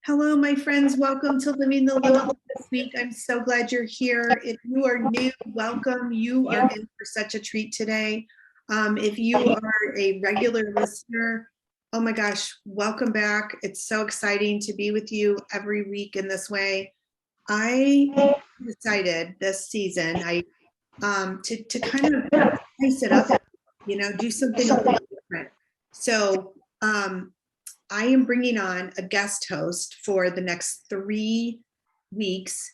Hello, my friends. Welcome to Living the Liminal this week. I'm so glad you're here. If you are new, welcome. You are in for such a treat today. If you are a regular listener, oh my gosh, welcome back. It's so exciting to be with you every week in this way. I decided this season to kind of spice it up, do something a little different. So I am bringing on a guest host for the next 3 weeks.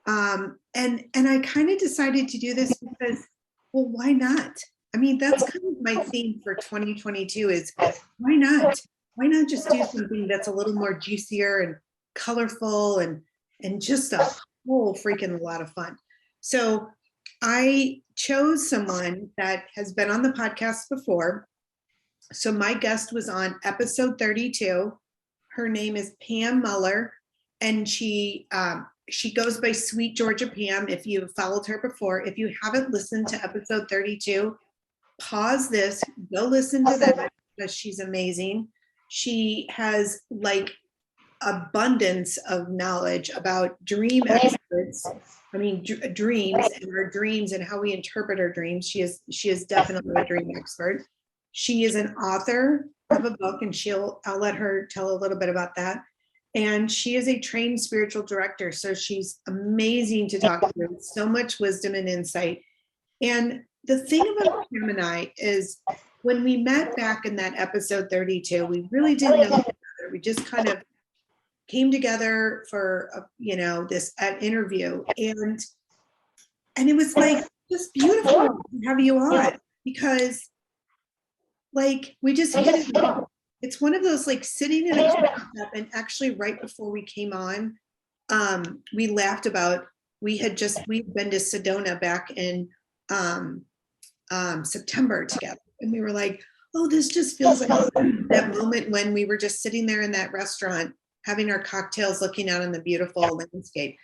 And I kind of decided to do this because, well, why not? I mean, that's kind of my theme for 2022 is why not? Why not just do something that's a little more juicier and colorful and just a whole freaking lot of fun. So I chose someone that has been on the podcast before. So my guest was on episode 32. Her name is Pam Muller, and she goes by Sweet Georgia Pam. If you've followed her before, if you haven't listened to episode 32, pause this, go listen to that because she's amazing. She has like abundance of knowledge about dream experts. I mean, dreams and our dreams and how we interpret our dreams. She is definitely a dream expert. She is an author of a book, and I'll let her tell a little bit about that. And she is a trained spiritual director. So she's amazing to talk to, so much wisdom and insight. And the thing about Pam and I is when we met back in that episode 32, we really didn't know each other. We just kind of came together for, this interview. And it was like just beautiful to have you on because like we just hit it off. It's one of those like sitting in a coffee shop, and actually right before we came on, we laughed about we'd been to Sedona back in September together, and we were like, oh, this just feels like that moment when we were just sitting there in that restaurant having our cocktails, looking out on the beautiful landscape.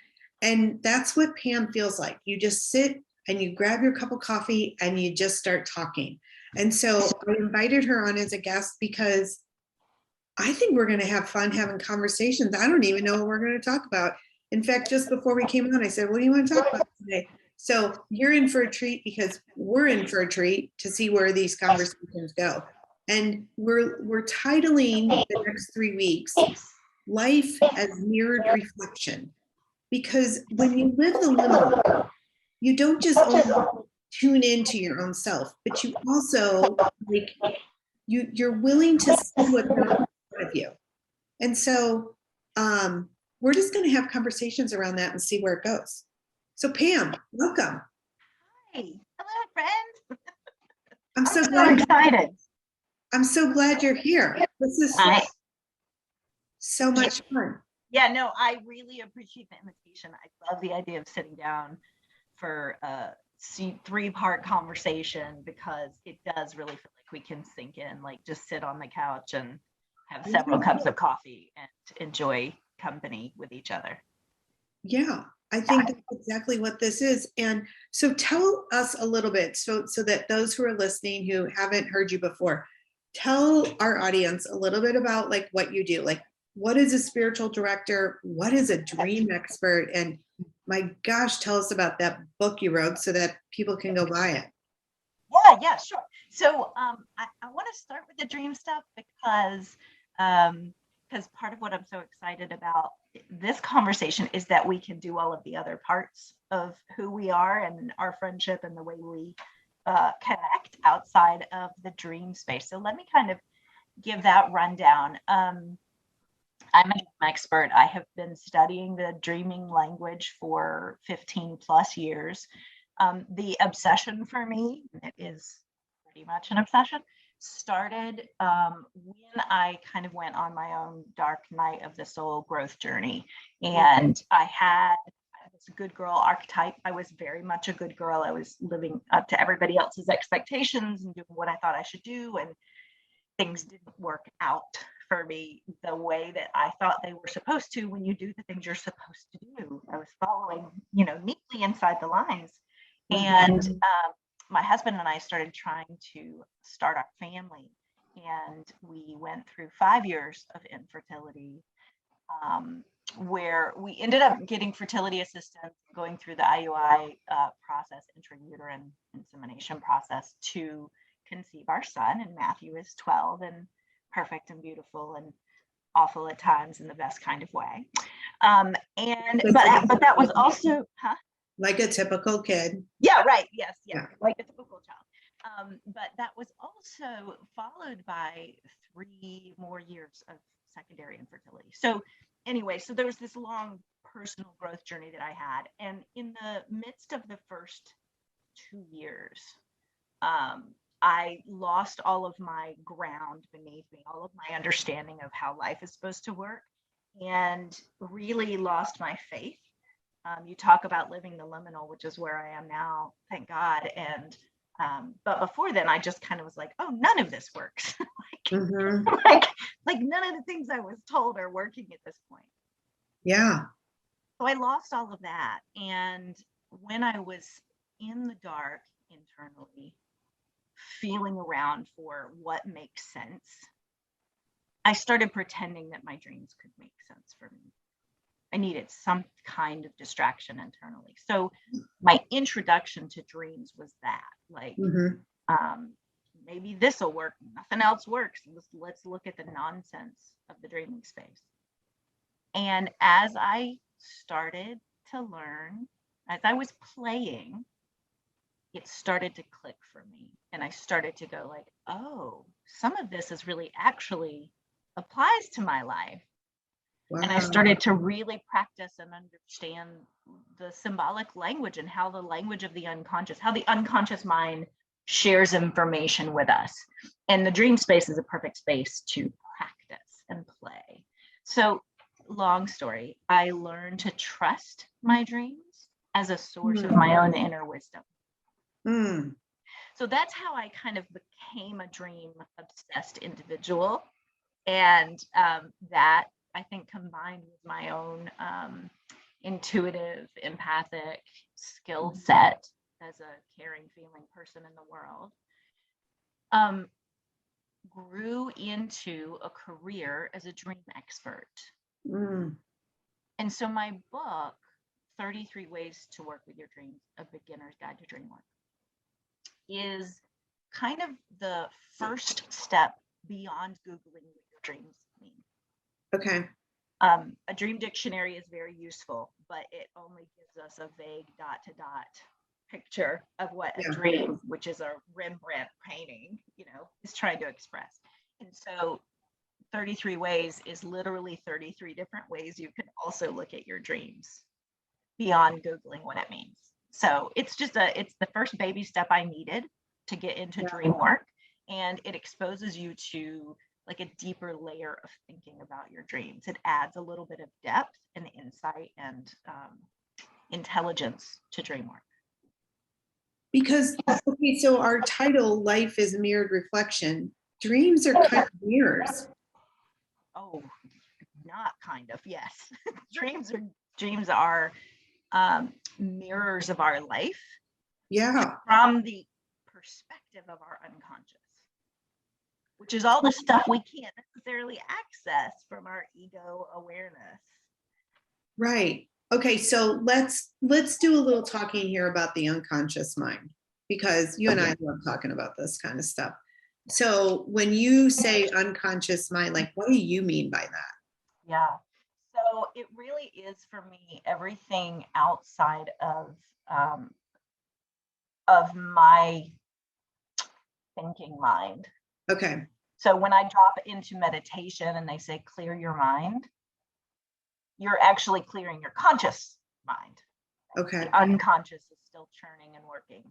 And that's what Pam feels like. You just sit and you grab your cup of coffee and you just start talking. And so I invited her on as a guest because I think we're going to have fun having conversations. I don't even know what we're going to talk about. In fact, just before we came on, I said, what do you want to talk about today? So you're in for a treat because we're in for a treat to see where these conversations go. And we're titling the next 3 weeks, Life as Mirrored Reflection. Because when you live the liminal, you don't just tune into your own self, but you also you're willing to see what's in front of you. And so we're just going to have conversations around that and see where it goes. So Pam, welcome. Hi, hello, friends. I'm so excited. I'm so glad you're here. This is so much fun. Yeah, no, I really appreciate the invitation. I love the idea of sitting down for a 3-part conversation because it does really feel like we can sink in, like just sit on the couch and have several cups of coffee and enjoy company with each other. Yeah, I think that's exactly what this is. And so tell us a little bit so that those who are listening who haven't heard you before, tell our audience a little bit about like what you do. Like, what is a spiritual director? What is a dream expert? And my gosh, tell us about that book you wrote so that people can go buy it. Yeah, sure. So I want to start with the dream stuff because part of what I'm so excited about this conversation is that we can do all of the other parts of who we are and our friendship and the way we connect outside of the dream space. So let me kind of give that rundown. I'm an expert. I have been studying the dreaming language for 15 plus years. The obsession for me, it is pretty much an obsession, started when I kind of went on my own dark night of the soul growth journey. And I was a good girl archetype. I was very much a good girl. I was living up to everybody else's expectations and doing what I thought I should do. And things didn't work out for me the way that I thought they were supposed to when you do the things you're supposed to do. I was following, neatly inside the lines. And my husband and I started trying to start our family. And we went through 5 years of infertility where we ended up getting fertility assistance, going through the IUI process, intrauterine insemination process, to conceive our son. And Matthew is 12 and perfect and beautiful and awful at times in the best kind of way. But that was also, like a typical kid. Yeah, right. Yes, yeah. Like a typical child. But that was also followed by 3 more years of secondary infertility. So anyway, so there was this long personal growth journey that I had. And in the midst of the first 2 years, I lost all of my ground beneath me, all of my understanding of how life is supposed to work, and really lost my faith. You talk about living the liminal, which is where I am now, thank God. And but before then, I just kind of was like, oh, none of this works. like none of the things I was told are working at this point. Yeah. So I lost all of that. And when I was in the dark internally, feeling around for what makes sense, I started pretending that my dreams could make sense for me. I needed some kind of distraction internally. So my introduction to dreams was that, like, maybe this will work. Nothing else works. Let's look at the nonsense of the dreaming space. And as I started to learn, as I was playing, it started to click for me. And I started to go like, oh, some of this is really actually applies to my life. Wow. And I started to really practice and understand the symbolic language and how the language of the unconscious, how the unconscious mind shares information with us. And the dream space is a perfect space to practice and play. So, long story, I learned to trust my dreams as a source of my own inner wisdom. So that's how I kind of became a dream obsessed individual. And that, I think, combined with my own intuitive, empathic skill set as a caring, feeling person in the world, grew into a career as a dream expert. And so my book, 33 Ways to Work with Your Dreams, A Beginner's Guide to Dream Work, is kind of the first step beyond Googling what your dreams mean. Okay. A dream dictionary is very useful, but it only gives us a vague dot-to-dot picture of what a dream, which is a Rembrandt painting, is trying to express. And so 33 ways is literally 33 different ways you can also look at your dreams beyond Googling what it means. So it's the first baby step I needed to get into dream work. And it exposes you to like a deeper layer of thinking about your dreams. It adds a little bit of depth and insight and intelligence to dream work. Because, okay, so our title, Life is Mirrored Reflection, dreams are kind of mirrors. Oh, not kind of, yes. Dreams are mirrors of our life. Yeah. From the perspective of our unconscious, which is all the stuff we can't necessarily access from our ego awareness. Right. Okay, so let's do a little talking here about the unconscious mind, because you and I love talking about this kind of stuff. So when you say unconscious mind, like, what do you mean by that? Yeah. So it really is, for me, everything outside of my thinking mind. Okay. So when I drop into meditation and they say clear your mind, you're actually clearing your conscious mind. Okay. The unconscious is still churning and working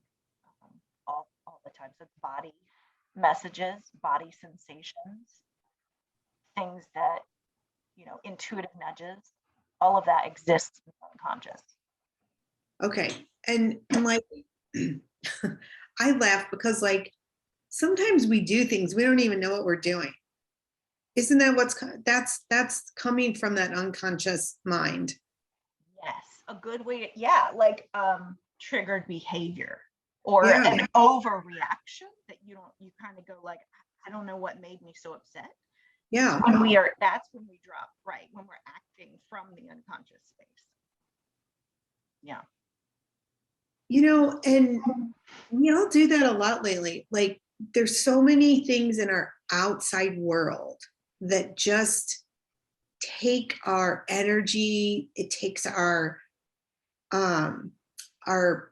all the time. So it's body messages, body sensations, things that, intuitive nudges, all of that exists in the unconscious. Okay. And like, I laugh because like, sometimes we do things, we don't even know what we're doing. Isn't that that's coming from that unconscious mind? Yes, a good way. Yeah, like triggered behavior or an overreaction that you kind of go like, I don't know what made me so upset. Yeah. That's when we drop, right? When we're acting from the unconscious space. Yeah. And we all do that a lot lately. Like there's so many things in our outside world that just take our energy. It takes our our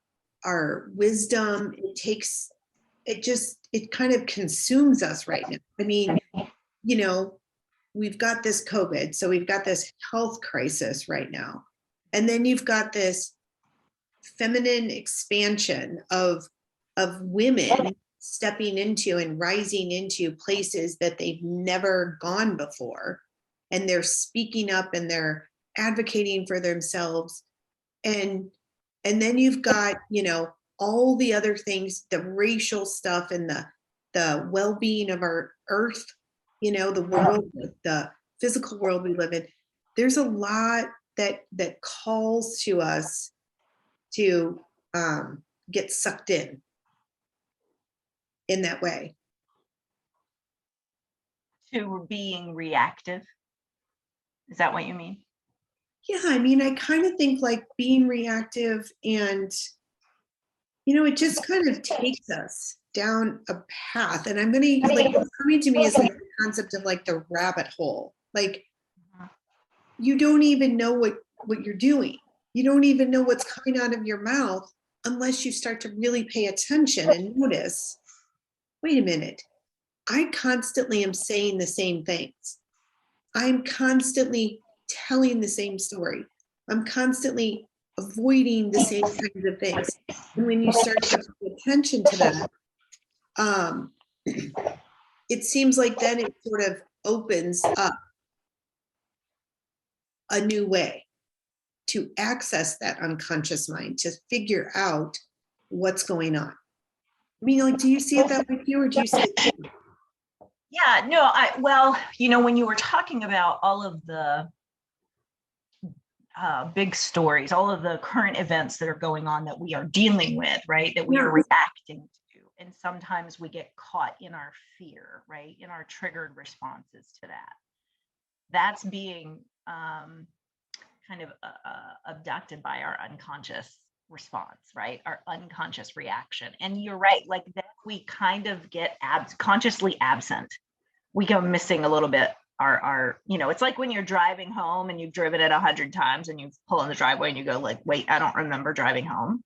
wisdom. It kind of consumes us right now. I mean, we've got this COVID, so we've got this health crisis right now. And then you've got this feminine expansion of women stepping into and rising into places that they've never gone before. And they're speaking up and they're advocating for themselves. And then you've got, all the other things, the racial stuff and the well-being of our earth, the world, the physical world we live in. There's a lot that calls to us to get sucked in that way. To being reactive. Is that what you mean? Yeah, I mean, I kind of think like being reactive and, it just kind of takes us down a path. And I'm going to, like, what's coming to me is like the concept of like the rabbit hole. Like, you don't even know what you're doing. You don't even know what's coming out of your mouth unless you start to really pay attention and notice, wait a minute, I constantly am saying the same things. I'm constantly telling the same story. I'm constantly avoiding the same kinds of things. And when you start to pay attention to that, it seems like then it sort of opens up a new way to access that unconscious mind, to figure out what's going on. I mean, like, do you see it that way too, or do you see it too? Yeah, no, well, when you were talking about all of the big stories, all of the current events that are going on that we are dealing with, right, that we are reacting to, and sometimes we get caught in our fear, right, in our triggered responses to that. That's being kind of abducted by our unconscious response, right, our unconscious reaction. And you're right, like that we kind of get consciously absent. We go missing a little bit our it's like when you're driving home and you've driven it 100 times and you pull in the driveway and you go like, wait, I don't remember driving home.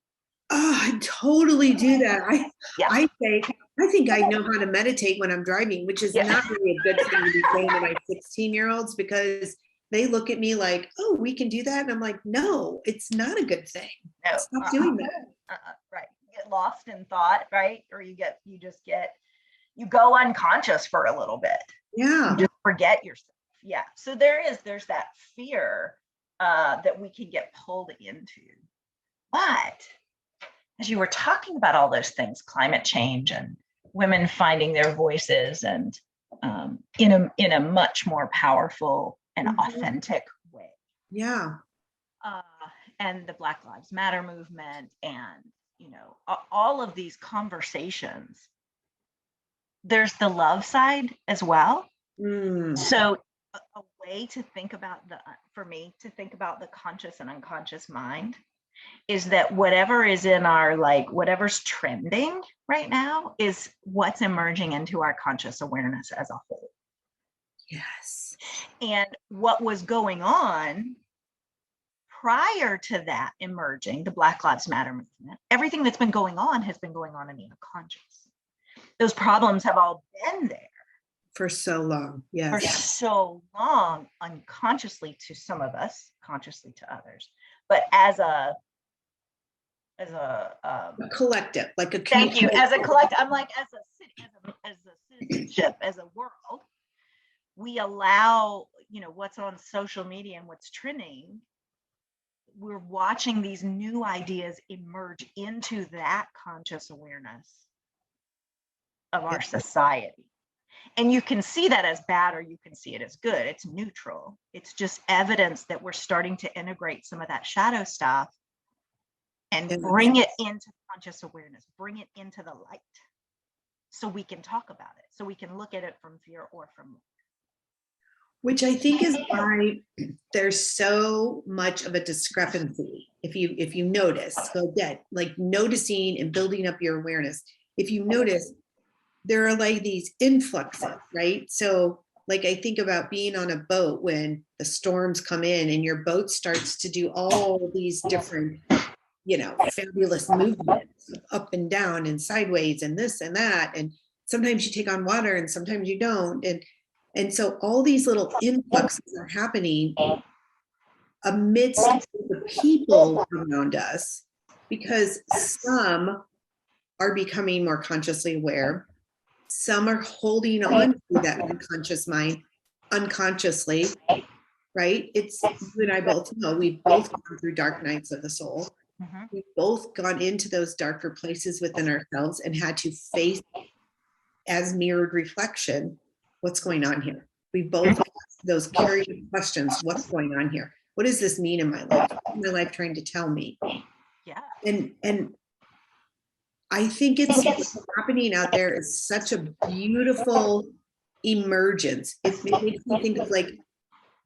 Oh, I totally do that. I think I know how to meditate when I'm driving, which is not really a good thing to be saying to my 16-year-olds, because they look at me like, oh, we can do that. And I'm like, no, it's not a good thing. No, stop doing that. Right. You get lost in thought, right? Or you go unconscious for a little bit. Yeah. You just forget yourself. Yeah. So there's that fear that we can get pulled into. But as you were talking about all those things, climate change and women finding their voices and in a much more powerful and authentic way. Yeah. And the Black Lives Matter movement and, all of these conversations, there's the love side as well. So a way to think about for me to think about the conscious and unconscious mind is that whatever is in our, whatever's trending right now is what's emerging into our conscious awareness as a whole. Yes. And what was going on prior to that emerging, the Black Lives Matter movement, everything that's been going on has been going on in the unconscious. Those problems have all been there. For so long, yes. For so long, unconsciously to some of us, consciously to others. But as a collective, like a thank you, as a collective, I'm like, as a citizenship, as a world, we allow, what's on social media and what's trending. We're watching these new ideas emerge into that conscious awareness of our society. And you can see that as bad or you can see it as good. It's neutral. It's just evidence that we're starting to integrate some of that shadow stuff and bring it into conscious awareness, bring it into the light so we can talk about it, so we can look at it from fear or from love. Which I think is why there's so much of a discrepancy. If you notice, so again, like noticing and building up your awareness. If you notice, there are like these influxes, right? So like I think about being on a boat when the storms come in and your boat starts to do all these different, fabulous movements up and down and sideways and this and that. And sometimes you take on water and sometimes you don't. And so all these little influxes are happening amidst the people around us, because some are becoming more consciously aware. Some are holding on to that unconscious mind unconsciously, right? It's you and I both know we've both gone through dark nights of the soul. We've both gone into those darker places within ourselves and had to face as mirrored reflection what's going on here. We both asked those curious questions. What's going on here? What does this mean in my life? What is my life trying to tell me? Yeah. And I think what's happening out there is such a beautiful emergence. It makes me think of like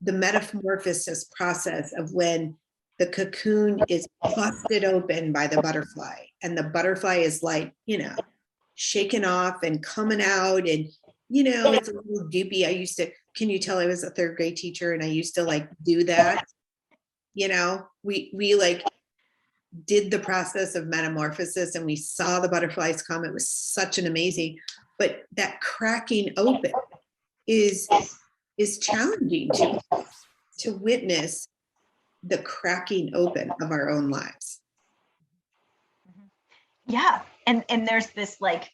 the metamorphosis process of when the cocoon is busted open by the butterfly, and the butterfly is like, shaken off and coming out, and it's a little goopy. Can you tell I was a third grade teacher and I used to like do that? We like did the process of metamorphosis and we saw the butterflies come. It was such an amazing, but that cracking open is challenging to witness the cracking open of our own lives. Yeah. And there's this like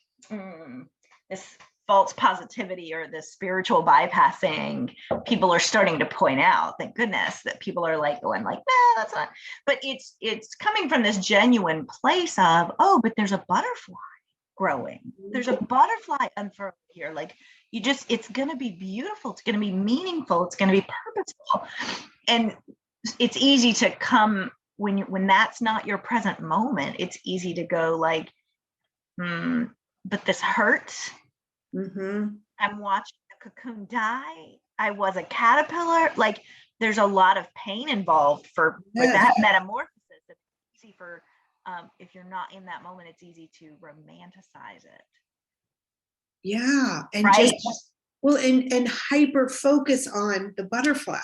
this false positivity or this spiritual bypassing people are starting to point out, thank goodness, that people are like going like, nah, that's not, but it's coming from this genuine place of, oh, but there's a butterfly growing. There's a butterfly unfurled here. Like it's going to be beautiful. It's going to be meaningful. It's going to be purposeful. And it's easy to come when that's not your present moment. It's easy to go like, but this hurts. I'm watching the cocoon die. I was a caterpillar. Like there's a lot of pain involved for that metamorphosis. It's easy for if you're not in that moment, it's easy to romanticize it. Yeah, and right? and hyper focus on the butterfly.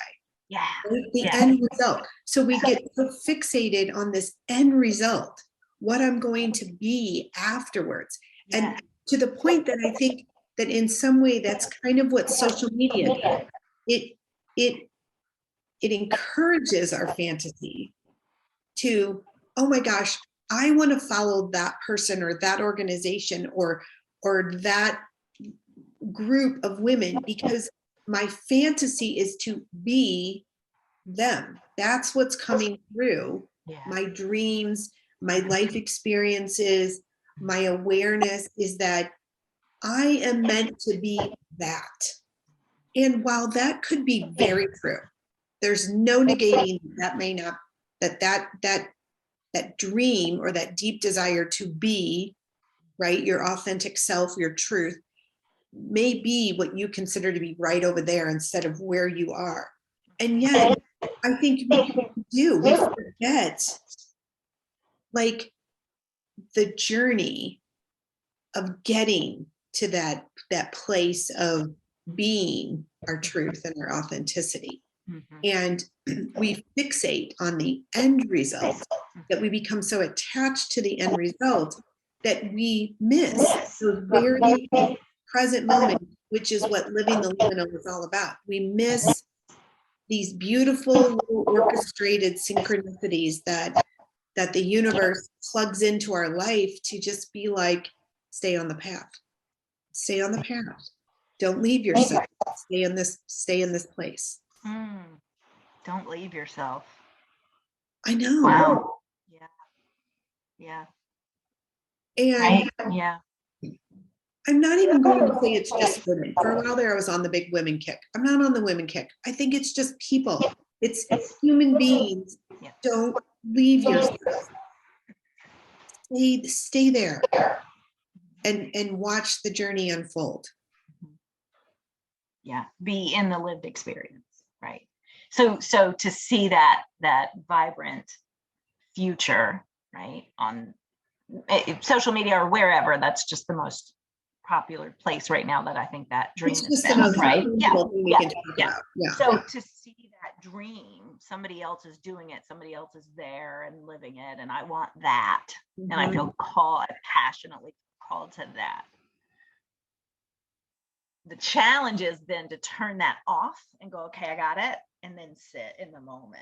Yeah, right? The end result. So we get so fixated on this end result, what I'm going to be afterwards, and to the point that I think that in some way that's kind of what social media does. It encourages our fantasy to, oh my gosh, I want to follow that person or that organization or that group of women because my fantasy is to be them. That's what's coming through. My dreams, my life experiences, my awareness is that I am meant to be that. And while that could be very true, there's no negating that may not, that dream or that deep desire to be, right, your authentic self, your truth, may be what you consider to be right over there instead of where you are. And yet, I think we forget like the journey of getting to that place of being our truth and our authenticity. And we fixate on the end result, that we become so attached to the end result that we miss the very present moment, which is what living the liminal is all about. We miss these beautiful little orchestrated synchronicities that the universe plugs into our life to just be like, stay on the path. Stay on the path. Don't leave yourself. Stay in this place. Don't leave yourself. I know. Wow. Yeah. And I'm not even going to say it's just women. For a while there, I was on the big women kick. I'm not on the women kick. I think it's just people. It's human beings. Don't leave yourself. Stay there and watch the journey unfold. be in the lived experience, right? So to see that vibrant future, right, on social media or wherever, that's just the most popular place right now that I think that dream It's is just the found, most right? tangible thing we can talk about. Yeah. So to see that dream, somebody else is doing it, somebody else is there and living it, and I want that, and I feel passionately called to that. The challenge is then to turn that off and go, okay, I got it, and then sit in the moment.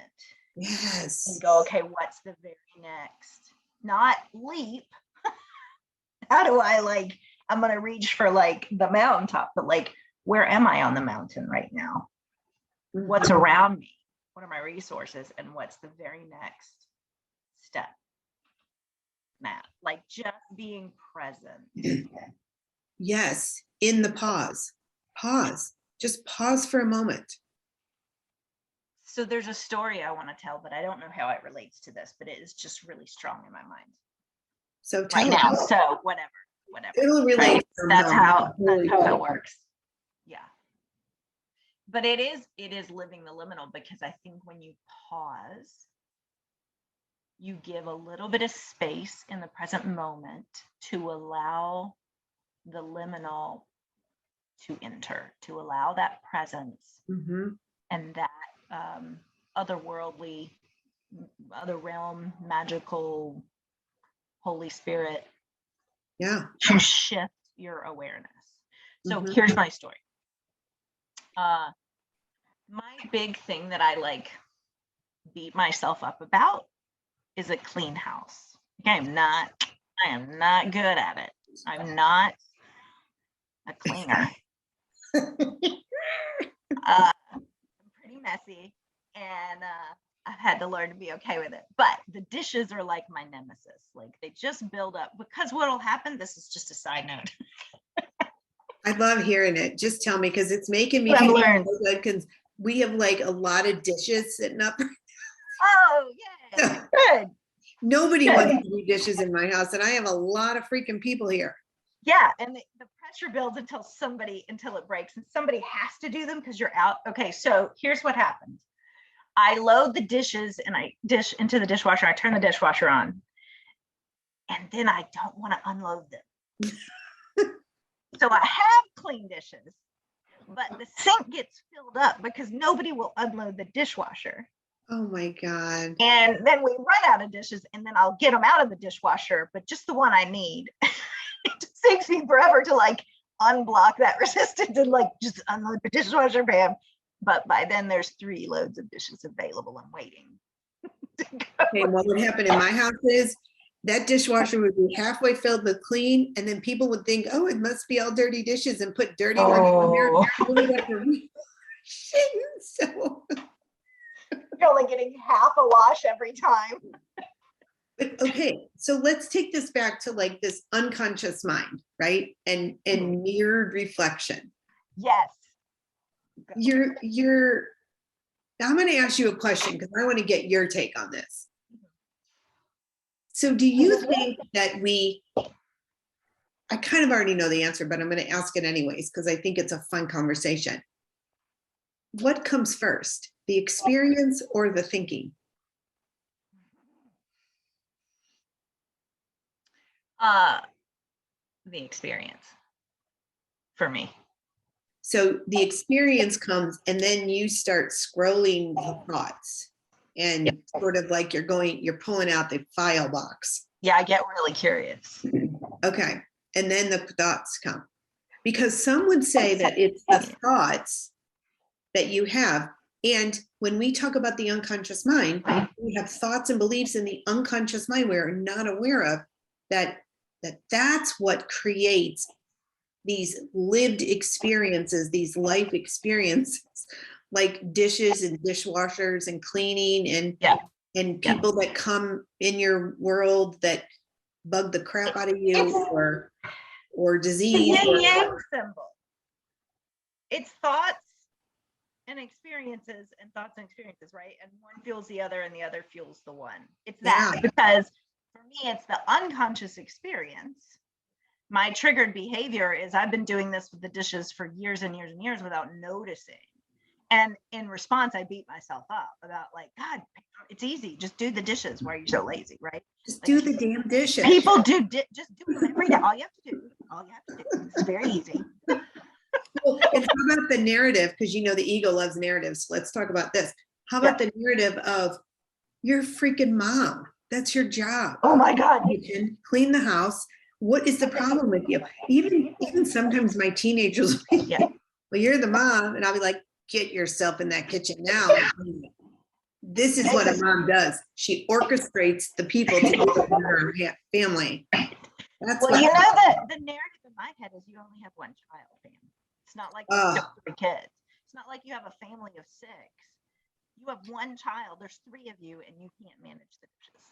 Yes. And go, okay, what's the very next? Not leap. How do I I'm going to reach for the mountaintop, but where am I on the mountain right now? What's around me? What are my resources? And what's the very next step? Matt, just being present. Yes. In the pause. Just pause for a moment. So there's a story I want to tell, but I don't know how it relates to this, but it is just really strong in my mind. So right now. So whatever. It'll relate. Right? That's how it works. Yeah. But it is living the liminal, because I think when you pause, you give a little bit of space in the present moment to allow the liminal to enter, to allow that presence and that otherworldly, other realm, magical, Holy Spirit, to shift your awareness. So here's my story. My big thing that I beat myself up about is a clean house. Okay, I am not good at it. I'm not a cleaner. I'm pretty messy, and I've had to learn to be okay with it. But the dishes are like my nemesis. They just build up, because what'll happen, this is just a side note. I love hearing it. Just tell me, because it's making me feel so good, because we have a lot of dishes sitting up. Oh, yeah. Good. Nobody wants to do dishes in my house, and I have a lot of freaking people here. Yeah, and the pressure builds until it breaks, and somebody has to do them because you're out. Okay, so here's what happens. I load the dishes and I dish into the dishwasher. I turn the dishwasher on, and then I don't want to unload them. So I have clean dishes, but the sink gets filled up because nobody will unload the dishwasher. Oh my God. And then we run out of dishes, and then I'll get them out of the dishwasher, but just the one I need. It just takes me forever to unblock that resistance and just unload the dishwasher, Pam. But by then there's 3 loads of dishes available and waiting. Okay, what would happen in my house is that dishwasher would be halfway filled with clean, and then people would think, oh, it must be all dirty dishes, and put dirty ones in there. So you're only getting half a wash every time. But okay, so let's take this back to this unconscious mind, right? And mirrored reflection. Yes. I'm going to ask you a question because I want to get your take on this. So do you think that I kind of already know the answer, but I'm going to ask it anyways, because I think it's a fun conversation. What comes first, the experience or the thinking? The experience for me. So the experience comes, and then you start scrolling the thoughts, and sort of you're pulling out the file box. Yeah, I get really curious. Okay. And then the thoughts come, because some would say that it's the thoughts that you have. And when we talk about the unconscious mind, we have thoughts and beliefs in the unconscious mind we're not aware of, that's what creates these lived experiences, these life experiences, like dishes and dishwashers and cleaning and people that come in your world that bug the crap out of you, or disease. It's a yin-yang symbol. It's thoughts and experiences, right? And one fuels the other, and the other fuels the one. It's that, because for me, it's the unconscious experience my triggered behavior is I've been doing this with the dishes for years and years and years without noticing. And in response, I beat myself up about like, God, it's easy. Just do the dishes. Why are you so lazy, right? Just Like, do the damn dishes. People just do them every day. All you have to do. It's very easy. Well, and how about the narrative? Because you know the ego loves narratives. Let's talk about this. How about the narrative of you're a freaking mom? That's your job. Oh my God. You can clean the house. What is the problem with you? Even sometimes my teenagers, Yeah. well, you're the mom, and I'll be like, get yourself in that kitchen now. This is what a mom does. She orchestrates the people to do it in her family. That's well, what, you know, the narrative in my head is you only have one child, Pam. It's not like you have 3 kids. It's not like you have a family of 6. You have one child. There's 3 of you, and you can't manage the dishes.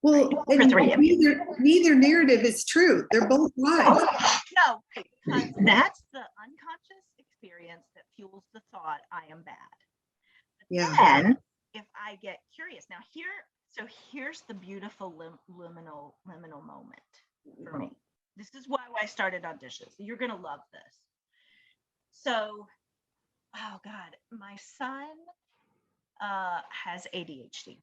well, Right? and 3 of you. neither narrative is true. They're both lies. No, because that's the unconscious experience that fuels the thought I am bad. But Yeah. then if I get curious, now here's the beautiful liminal moment for me. This is why I started on dishes. You're gonna love this. So, oh God, my son has ADHD.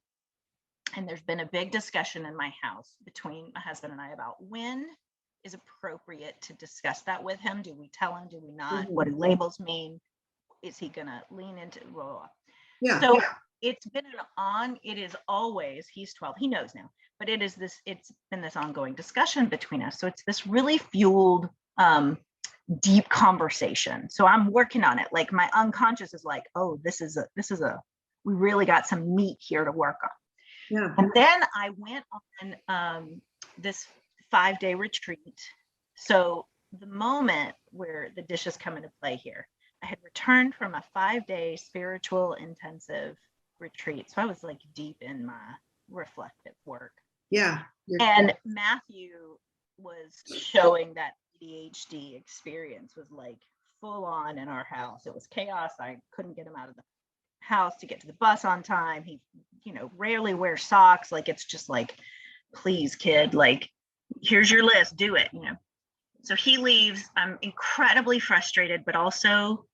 And there's been a big discussion in my house between my husband and I about when is appropriate to discuss that with him. Do we tell him? Do we not? Mhm. What do labels mean? Is he gonna lean into blah, blah, blah. Yeah. So it's been it is always, he's 12, he knows now, but it's been this ongoing discussion between us. So it's this really fueled, deep conversation. So I'm working on it. Like my unconscious is like, oh, we really got some meat here to work on. Yeah. And then I went on this 5-day retreat. So the moment where the dishes come into play here, I had returned from a 5-day spiritual intensive retreat. So I was like deep in my reflective work. Yeah. And Matthew was showing that ADHD experience was like full on in our house. It was chaos. I couldn't get him out of the house to get to the bus on time. He, rarely wears socks. Like, it's just like, please, kid, like, here's your list, do it, So he leaves. I'm incredibly frustrated, but also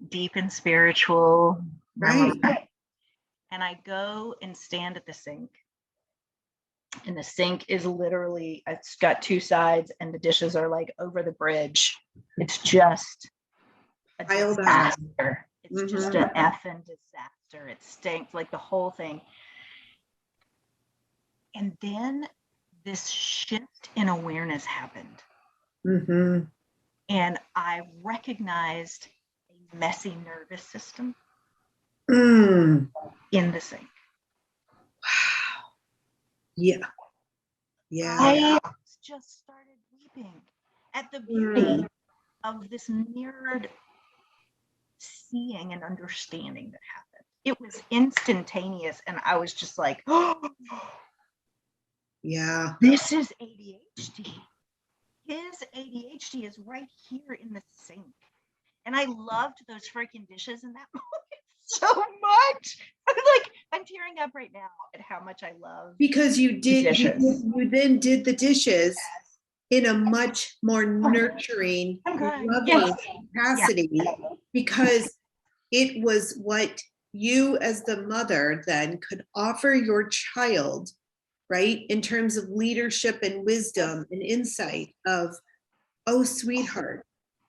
deep and spiritual. Right. And I go and stand at the sink. And the sink is literally, it's got 2 sides and the dishes are like over the bridge. It's just a disaster. It's just an effing disaster. It stinks, like the whole thing. And then this shift in awareness happened. Mm-hmm. And I recognized a messy nervous system in the sink. Wow. Yeah. Yeah. I just started weeping at the beauty of this mirrored seeing and understanding that happened. It was instantaneous, and I was just like, oh, yeah, this is ADHD. His ADHD is right here in the sink. And I loved those freaking dishes in that moment so much. I'm tearing up right now at how much I love. Because you then did the dishes in a much more nurturing, loving capacity, because it was what you as the mother then could offer your child, right? In terms of leadership and wisdom and insight of, oh, sweetheart,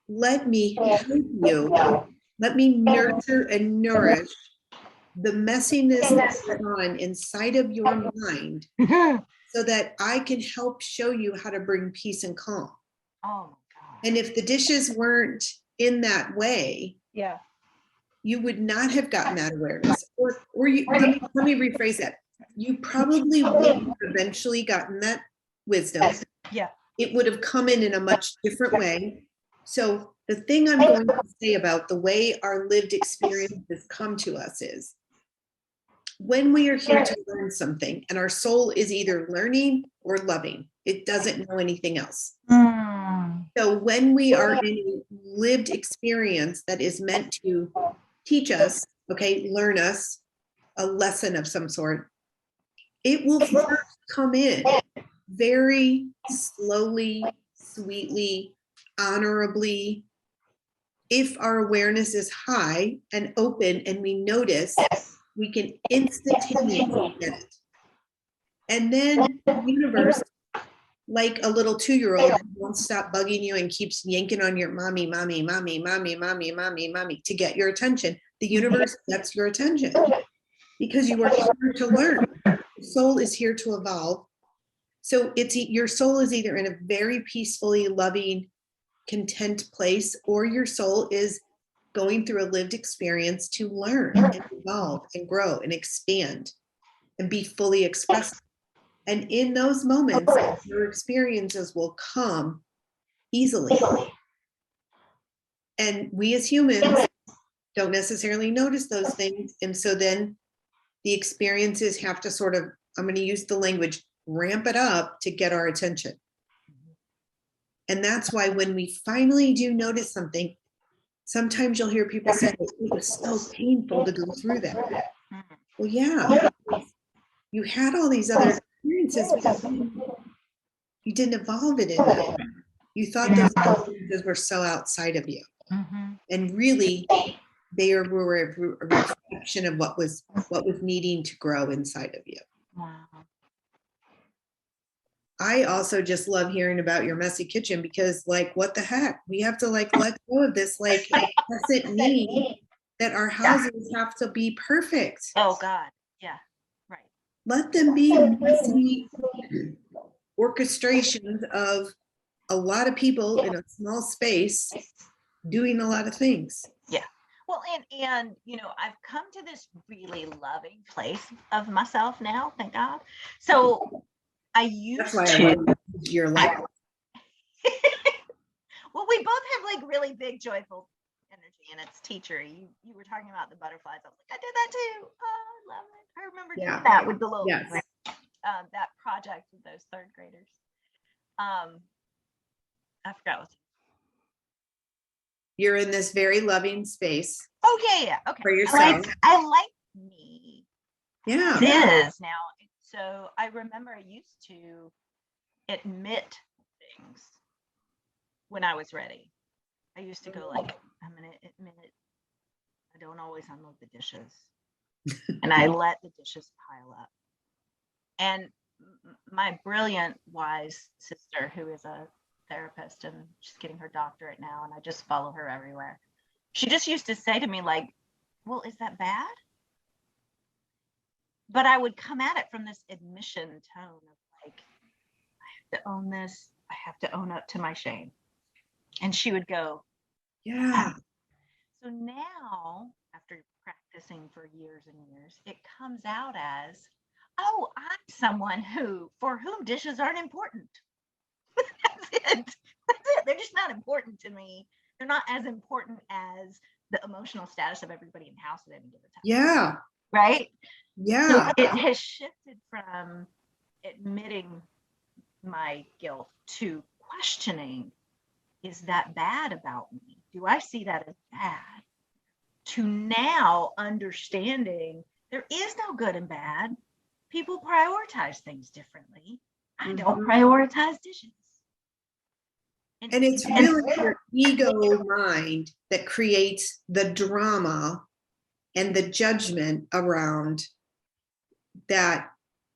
let me help you. Let me nurture and nourish the messiness that's going on inside of your mind so that I can help show you how to bring peace and calm. Oh, God. And if the dishes weren't in that way, you would not have gotten that awareness. Or you, let me rephrase that. You probably would have eventually gotten that wisdom. Yeah. It would have come in a much different way. So the thing I'm going to say about the way our lived experiences come to us is, when we are here to learn something, and our soul is either learning or loving, it doesn't know anything else. So when we are in a lived experience that is meant to teach us, learn us a lesson of some sort, it will first come in very slowly, sweetly, honorably. If our awareness is high and open and we notice, we can instantaneously get it. And then the universe, like a little 2-year-old, won't stop bugging you and keeps yanking on your mommy, mommy, mommy, mommy, mommy, mommy, mommy to get your attention. The universe gets your attention because you are here to learn. The soul is here to evolve. So your soul is either in a very peacefully loving, content place, or your soul is going through a lived experience to learn and evolve and grow and expand and be fully expressed. And in those moments, your experiences will come easily. And we as humans don't necessarily notice those things. And so then the experiences have to sort of, I'm going to use the language, ramp it up to get our attention. And that's why when we finally do notice something, sometimes you'll hear people say, it was so painful to go through that. Well, yeah, you had all these other experiences, but you didn't evolve it in that. You thought those experiences were so outside of you. And really, they were a reflection of what was needing to grow inside of you. Wow. I also just love hearing about your messy kitchen because, like, what the heck? We have to let go of this. Like, it doesn't mean that our houses have to be perfect. Oh God, yeah, right. Let them be messy orchestrations of a lot of people in a small space doing a lot of things. Yeah. Well, and I've come to this really loving place of myself now, thank God. So I used to. Your life. Well, we both have like really big, joyful energy, and it's teacher. You were talking about the butterflies. I was like, I did that too. Oh, I love it. I remember doing that with the little that project with those third graders. I forgot what. You're in this very loving space. Oh yeah. Okay. For yourself. I like me. Yeah. It is now. So I remember I used to admit things when I was ready. I used to go like, I'm going to admit I don't always unload the dishes. And I let the dishes pile up. And my brilliant, wise sister, who is a therapist and she's getting her doctorate now, and I just follow her everywhere. She just used to say to me like, well, is that bad? But I would come at it from this admission tone of like, I have to own this. I have to own up to my shame. And she would go, yeah. So now, after practicing for years and years, it comes out as, oh, I'm someone for whom dishes aren't important. That's it. They're just not important to me. They're not as important as the emotional status of everybody in the house at any given time. Yeah. Right? Yeah. So it has shifted from admitting my guilt to questioning, is that bad about me? Do I see that as bad? To now understanding there is no good and bad. People prioritize things differently. I don't prioritize dishes. And it's really your ego mind that creates the drama and the judgment around that.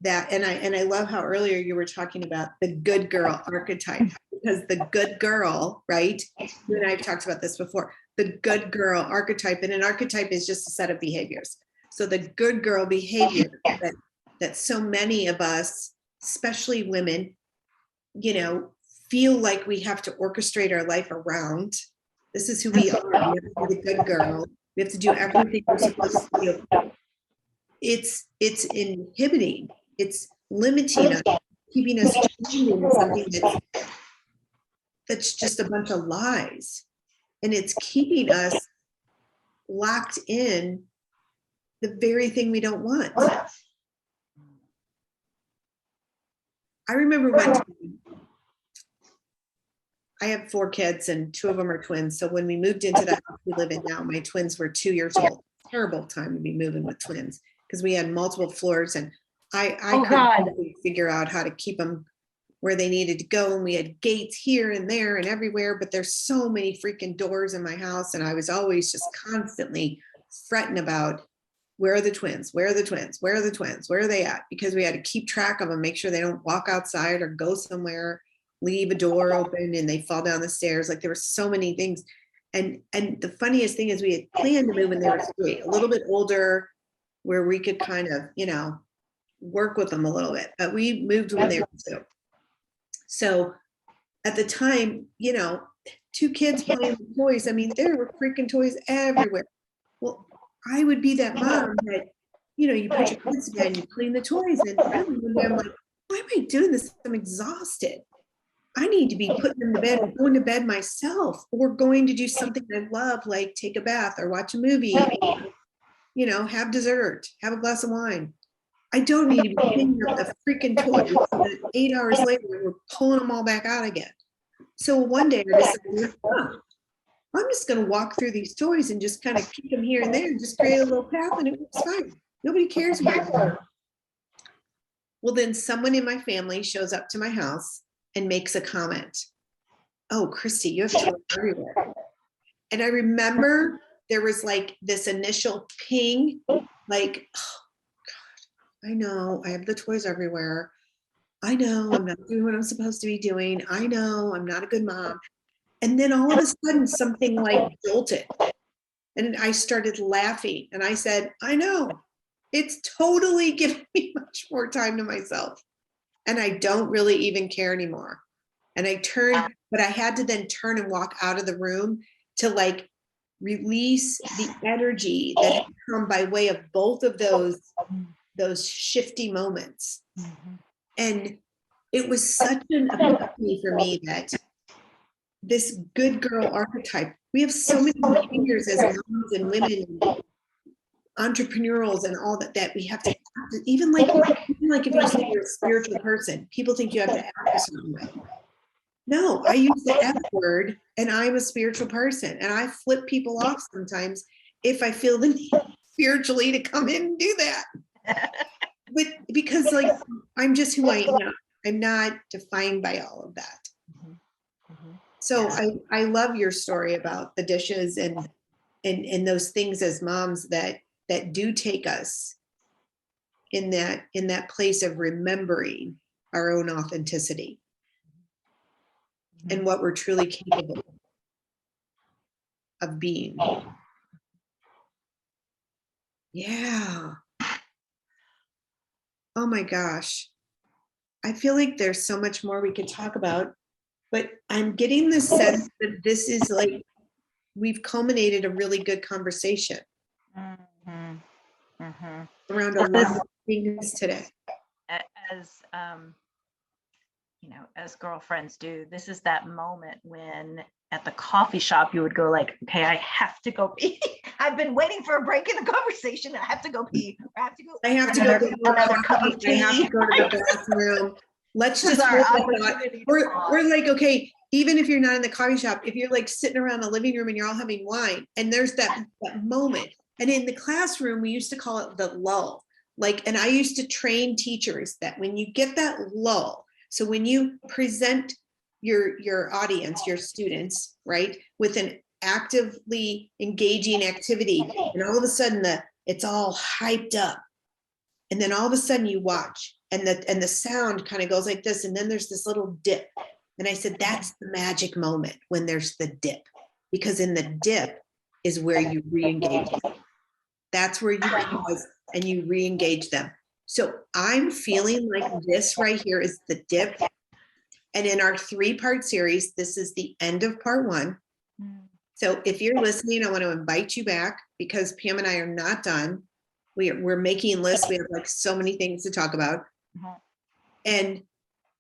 And I love how earlier you were talking about the good girl archetype, because the good girl, right? You and I have talked about this before. The good girl archetype, and an archetype is just a set of behaviors. So the good girl behavior that so many of us, especially women, feel like we have to orchestrate our life around. This is who we are. We have to be the good girl. We have to do everything we're supposed to do. It's inhibiting. It's limiting us, keeping us chained into something that's just a bunch of lies. And it's keeping us locked in the very thing we don't want. I remember when I have 4 kids and 2 of them are twins. So when we moved into the house we live in now, my twins were 2 years old. Terrible time to be moving with twins because we had multiple floors, and I couldn't figure out how to keep them where they needed to go. And we had gates here and there and everywhere, but there's so many freaking doors in my house. And I was always just constantly fretting about, where are the twins? Where are the twins? Where are the twins? Where are they at? Because we had to keep track of them, make sure they don't walk outside or go somewhere, leave a door open and they fall down the stairs. Like there were so many things. And the funniest thing is we had planned to move when they were 3, a little bit older, where we could kind of, work with them a little bit, but we moved when they were 2. So at the time, 2 kids playing with toys. I mean, there were freaking toys everywhere. Well, I would be that mom that, you put your kids to bed and you clean the toys. And really, one day I'm like, why am I doing this? I'm exhausted. I need to be putting them to bed and going to bed myself, or going to do something I love, like take a bath or watch a movie, have dessert, have a glass of wine. I don't need to be cleaning up the freaking toys so that 8 hours later we're pulling them all back out again. So one day I decided, I'm just going to walk through these toys and just kind of kick them here and there and just create a little path, and it works fine. Nobody cares about it. Well, then someone in my family shows up to my house and makes a comment. Oh, Christy, you have toys everywhere. And I remember there was like this initial ping, like, oh God, I know I have the toys everywhere. I know I'm not doing what I'm supposed to be doing. I know I'm not a good mom. And then all of a sudden something like jolted and I started laughing and I said, I know, it's totally giving me much more time to myself. And I don't really even care anymore. And I turned, but I had to then turn and walk out of the room to like release the energy that had come by way of both of those shifty moments. And it was such an epiphany for me that this good girl archetype, we have so many behaviors as moms and women and entrepreneurials and all that we have to even like if you say you're a spiritual person, people think you have to act a certain way. No, I use the F word and I'm a spiritual person and I flip people off sometimes if I feel the need spiritually to come in and do that. But because like I'm just who I am. I'm not defined by all of that. So I love your story about the dishes and those things as moms that do take us in that place of remembering our own authenticity and what we're truly capable of being. Yeah. Oh my gosh. I feel like there's so much more we could talk about, but I'm getting the sense that this is like, we've culminated a really good conversation around a lot of things today. As girlfriends do, this is that moment when at the coffee shop you would go like, okay, I have to go pee. I've been waiting for a break in the conversation. I have to go pee. I have to go get another cup of tea. I have to go to the bathroom. Let's just we're like, okay, even if you're not in the coffee shop, if you're like sitting around the living room and you're all having wine and there's that moment. And in the classroom, we used to call it the lull. And I used to train teachers that when you get that lull, so when you present your audience, your students, right, with an actively engaging activity, and all of a sudden it's all hyped up, and then all of a sudden you watch, and the sound kind of goes like this, and then there's this little dip. And I said, that's the magic moment when there's the dip, because in the dip is where you re-engage them. That's where you pause and you re-engage them. So I'm feeling like this right here is the dip. And in our 3-part series, this is the end of part 1. So if you're listening, I want to invite you back because Pam and I are not done. We're making lists. We have like so many things to talk about. And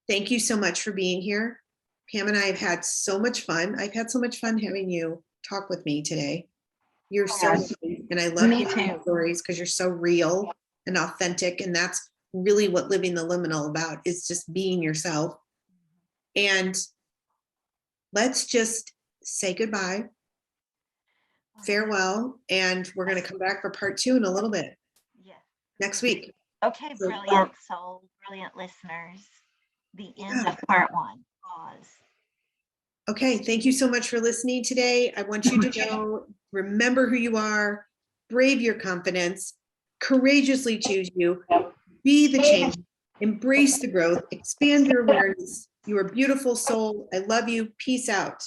thank you so much for being here. Pam and I have had so much fun. I've had so much fun having you talk with me today. You're so sweet, and I love your stories because you're so real and authentic, and that's really what living the liminal about, is just being yourself. And let's just say goodbye, farewell, and we're going to come back for part 2 in a little bit. Next week. Okay, brilliant soul, brilliant listeners. the end of part one. Pause. Okay, thank you so much for listening today. I want you to know, remember who you are, brave your confidence, courageously choose you, be the change, embrace the growth, expand your awareness. You are a beautiful soul. I love you. Peace out.